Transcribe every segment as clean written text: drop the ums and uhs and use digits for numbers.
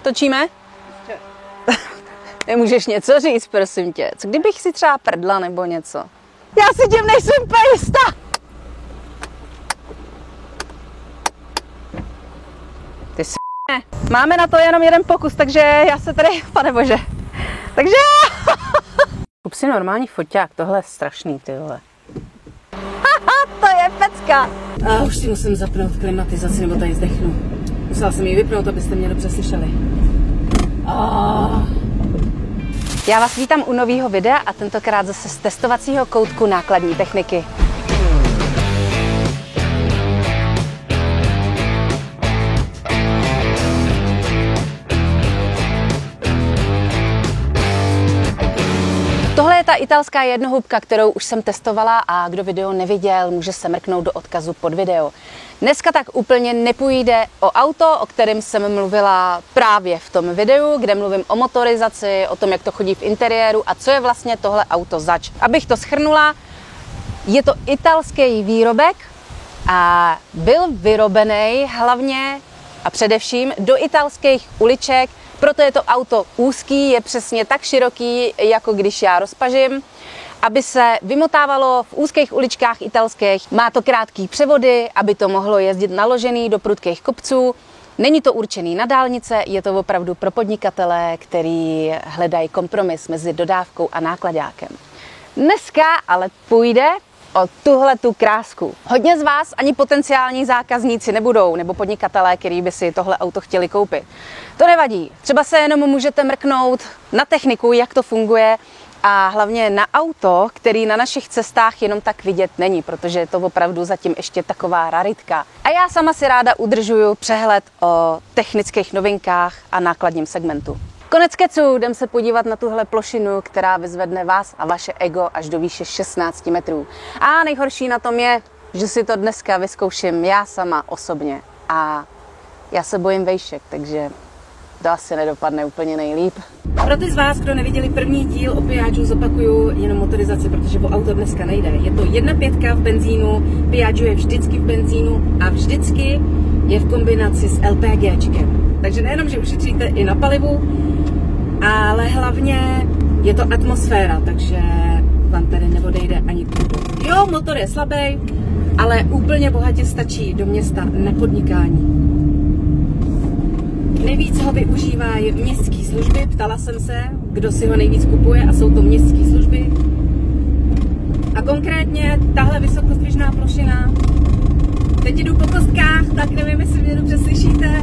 Točíme? Nemůžeš něco říct, prosím tě. Co kdybych si třeba prdla nebo něco? Já si tím nejsem úplně jistá. Ty s***ne. Máme na to jenom jeden pokus, takže já se tady, panebože. Takže... Kup si normální foťák, tohle je strašný, tyhle. To je pecka. Už si musím zapnout klimatizaci, nebo tady zdechnu. Musela jsem ji vypnout, abyste mě dobře slyšeli. Já vás vítám u nového videa a tentokrát zase z testovacího koutku nákladní techniky. Tohle je ta italská jednohubka, kterou už jsem testovala a kdo video neviděl, může se mrknout do odkazu pod video. Dneska tak úplně nepůjde o auto, o kterém jsem mluvila právě v tom videu, kde mluvím o motorizaci, o tom, jak to chodí v interiéru a co je vlastně tohle auto zač. Abych to shrnula, je to italský výrobek a byl vyrobený hlavně a především do italských uliček. Proto je to auto úzký, je přesně tak široký, jako když já rozpažím, aby se vymotávalo v úzkých uličkách italských. Má to krátký převody, aby to mohlo jezdit naložený do prudkých kopců. Není to určený na dálnice, je to opravdu pro podnikatele, který hledají kompromis mezi dodávkou a nákladákem. Dneska ale půjde o tuhle tu krásku. Hodně z vás ani potenciální zákazníci nebudou, nebo podnikatelé, kteří by si tohle auto chtěli koupit. To nevadí. Třeba se jenom můžete mrknout na techniku, jak to funguje a hlavně na auto, který na našich cestách jenom tak vidět není, protože je to opravdu zatím ještě taková raritka. A já sama si ráda udržuju přehled o technických novinkách a nákladním segmentu. Konec kecu, jdem se podívat na tuhle plošinu, která vyzvedne vás a vaše ego až do výše 16 metrů. A nejhorší na tom je, že si to dneska vyzkouším já sama osobně. A já se bojím vejšek, takže to asi nedopadne úplně nejlíp. Pro ty z vás, kdo neviděli první díl o Piaggio, zopakuju jenom motorizaci, protože o auto dneska nejde. Je to 1.5 v benzínu, Piaggio je vždycky v benzínu a vždycky je v kombinaci s LPGčkem. Takže nejenom, že ušetříte i na palivu, ale hlavně je to atmosféra, takže vám tady neodejde ani tuto. Jo, motor je slabý, ale úplně bohatě stačí do města na podnikání. Nejvíc ho využívají městské služby, ptala jsem se, kdo si ho nejvíc kupuje a jsou to městské služby. A konkrétně tahle vysokozdvižná plošina, teď jdu po kostkách, tak nevím, jestli mě dobře slyšíte,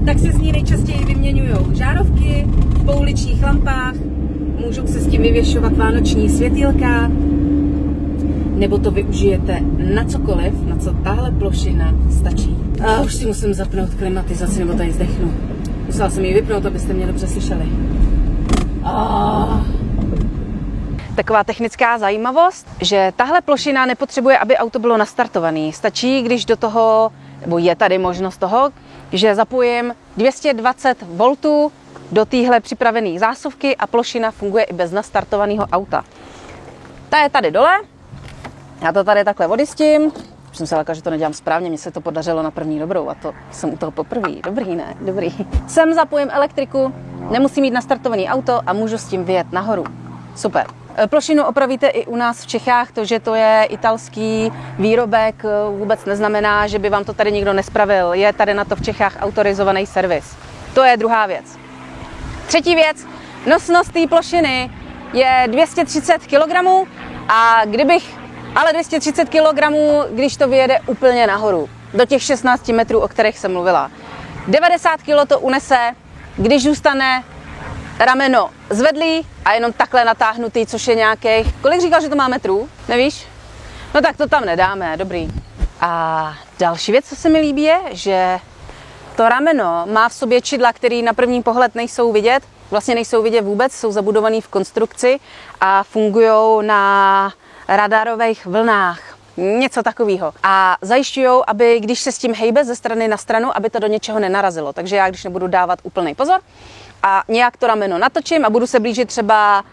tak se s ní nejčastěji vyměňují žárovky v pouličních lampách, můžou se s tím vyvěšovat vánoční světýlka, nebo to využijete na cokoliv, na co tahle plošina stačí. A už si musím zapnout klimatizaci, nebo tady zdechnu. Musela jsem ji vypnout, abyste mě dobře slyšeli. Taková technická zajímavost, že tahle plošina nepotřebuje, aby auto bylo nastartované. Stačí, když do toho, nebo je tady možnost toho, že zapojím 220 V do téhle připravené zásuvky a plošina funguje i bez nastartovaného auta. Ta je tady dole, já to tady takhle odjistím. Už jsem se lekla, že to nedělám správně, mně se to podařilo na první dobrou a to jsem u toho poprvé. Dobrý, ne? Dobrý. Sem zapojím elektriku, nemusím mít nastartovaný auto a můžu s tím vyjet nahoru. Super. Plošinu opravíte i u nás v Čechách, to, že to je italský výrobek, vůbec neznamená, že by vám to tady nikdo nespravil. Je tady na to v Čechách autorizovaný servis. To je druhá věc. Třetí věc, nosnost té plošiny je 230 kg a ale 230 kg, když to vyjede úplně nahoru, do těch 16 metrů, o kterých jsem mluvila. 90 kg to unese, když zůstane rameno zvedlý a jenom takhle natáhnutý, což je nějakých... Kolik říkal, že to má metrů? Nevíš? No tak to tam nedáme, dobrý. A další věc, co se mi líbí, je, že to rameno má v sobě čidla, které na první pohled nejsou vidět. Vlastně nejsou vidět vůbec, jsou zabudované v konstrukci a fungují na radarových vlnách. Něco takového. A zajišťují, aby když se s tím hejbe ze strany na stranu, aby to do něčeho nenarazilo. Takže já, když nebudu dávat úplný pozor a nějak to rameno natočím a budu se blížit třeba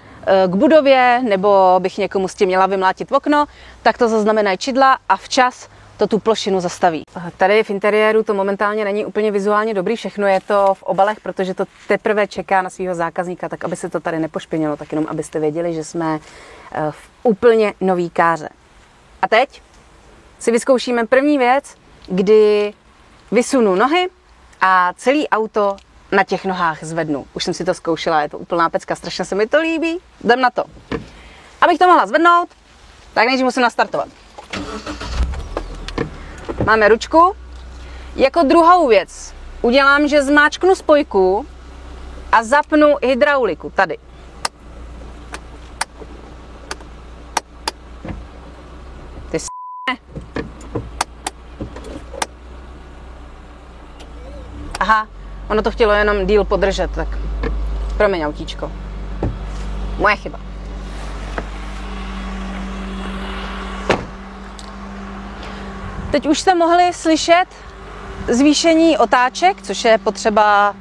k budově, nebo bych někomu s tím měla vymlátit v okno, tak to zaznamenají čidla a včas to tu plošinu zastaví. Tady v interiéru to momentálně není úplně vizuálně dobrý, všechno je to v obalech, protože to teprve čeká na svého zákazníka, tak aby se to tady nepošpinilo, tak jenom abyste věděli, že jsme v úplně nový káře. A teď si vyzkoušíme první věc, kdy vysunu nohy a celý auto na těch nohách zvednu. Už jsem si to zkoušela, je to úplná pecka, strašně se mi to líbí. Jdem na to. Abych to mohla zvednout, tak nejdřív musím nastartovat. Máme ručku. Jako druhou věc udělám, že zmáčknu spojku a zapnu hydrauliku tady. Ty Aha, ono to chtělo jenom díl podržet, tak promiň, autíčko. Moje chyba. Teď už jste mohli slyšet zvýšení otáček, což je potřeba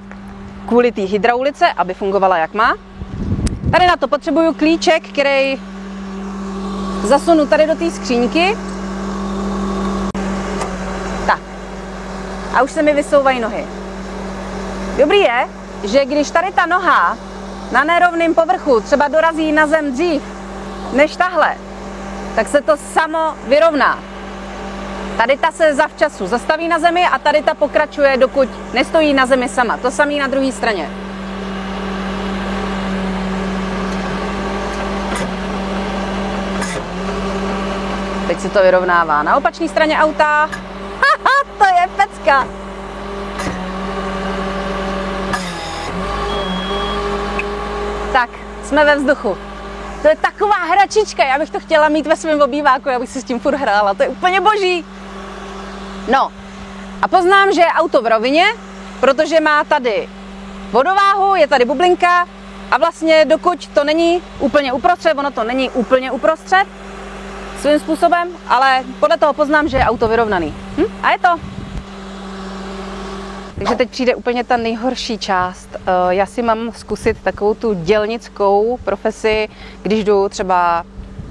kvůli té hydraulice, aby fungovala jak má. Tady na to potřebuju klíček, který zasunu tady do té skříňky. Tak. A už se mi vysouvají nohy. Dobrý je, že když tady ta noha na nerovném povrchu třeba dorazí na zem dřív než tahle, tak se to samo vyrovná. Tady ta se zavčasu zastaví na zemi a tady ta pokračuje, dokud nestojí na zemi sama. To samé na druhé straně. Teď se to vyrovnává. Na opačné straně auta. Haha, to je pecka. Tak, jsme ve vzduchu. To je taková hračička, já bych to chtěla mít ve svém obýváku, já bych si s tím furt hrála, to je úplně boží. No, a poznám, že je auto v rovině, protože má tady vodováhu, je tady bublinka a vlastně dokud to není úplně uprostřed, ono to není úplně uprostřed svým způsobem, ale podle toho poznám, že je auto vyrovnaný. A je to. Takže teď přijde úplně ta nejhorší část. Já si mám zkusit takovou tu dělnickou profesi, když jdu třeba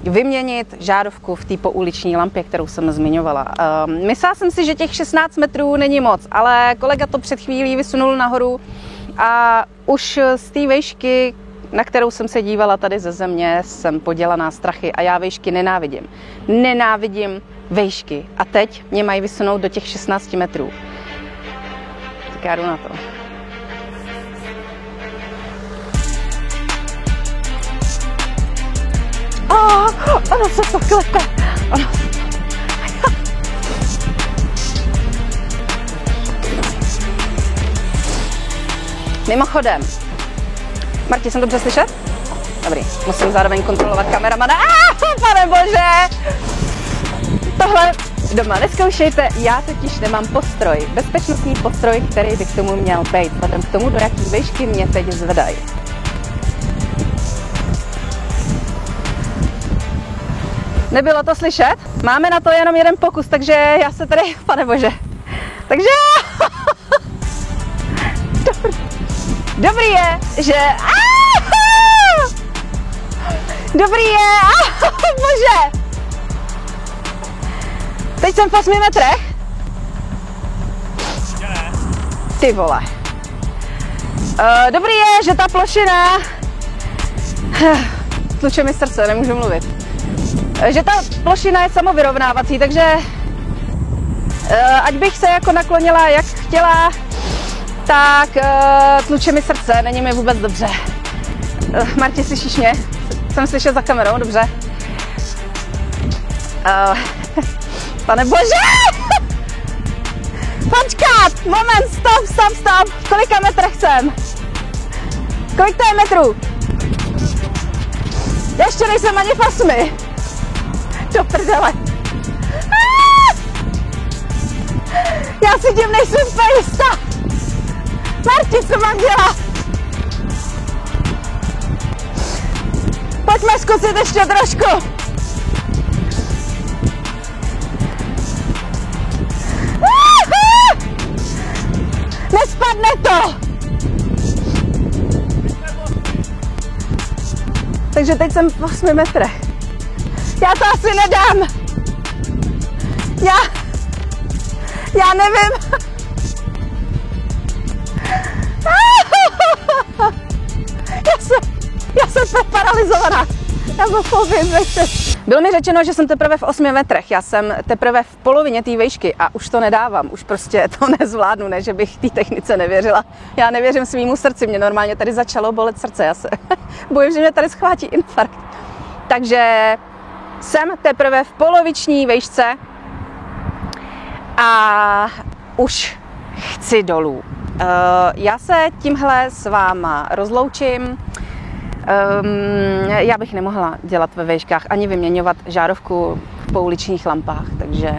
vyměnit žárovku v té pouliční lampě, kterou jsem zmiňovala. Myslela jsem si, že těch 16 metrů není moc, ale kolega to před chvílí vysunul nahoru a už z té vejšky, na kterou jsem se dívala tady ze země, jsem podělaná strachy a já vejšky nenávidím. Nenávidím vejšky a teď mě mají vysunout do těch 16 metrů. Tak já jdu na to. Ono se to klepe. Mimochodem, Marti, jsem dobře slyšet? Dobrý, musím zároveň kontrolovat kameramana. Pane bože! Tohle doma nezkoušejte, já totiž nemám postroj, bezpečnostní postroj, který by k tomu měl být, vzhledem k tomu, do jaký výšky mě teď zvedají. Nebylo to slyšet? Máme na to jenom jeden pokus, takže já se tady, pane bože. Takže dobrý je, že dobrý je, bože. Teď jsem v 8 metrech. Ty vole. Dobrý je, že ta plošina tluče mi srdce, nemůžu mluvit. Že ta plošina je samovyrovnávací, takže ať bych se jako naklonila jak chtěla, tak tluče mi srdce, není mi vůbec dobře. Marti, slyšíš mě? Jsem slyšet za kamerou, dobře. Pane bože! Počkat! Moment, stop! V kolika metrech jsem? Kolik to je metrů? Ještě nejsem ani v 8. Do prdele. Já si tím nejsem úplně jistá. Marti, co mám dělat? Pojďme zkusit ještě trošku. Nespadne to. Takže teď jsem v 8 metrech. Já to asi nedám. Já nevím. Já jsem paralizovaná. Já bylo mi řečeno, že jsem teprve v 8 metrech. Já jsem teprve v polovině té výšky a už to nedávám. Už prostě to nezvládnu, ne, že bych té technice nevěřila. Já nevěřím svýmu srdci. Mě normálně tady začalo bolet srdce. Já se bojím, že mě tady schvátí infarkt. Takže jsem teprve v poloviční výšce a už chci dolů. Já se tímhle s váma rozloučím. Já bych nemohla dělat ve výškách ani vyměňovat žárovku v pouličních lampách, takže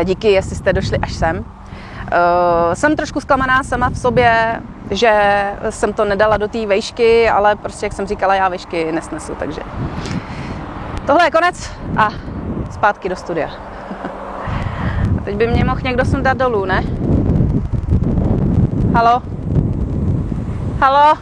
díky, jestli jste došli až sem. Jsem trošku zklamaná sama v sobě, že jsem to nedala do té výšky, ale prostě, jak jsem říkala, já výšky nesnesu, takže tohle je konec a zpátky do studia. Teď by mě mohl někdo sem dát dolů, ne? Halo? Halo?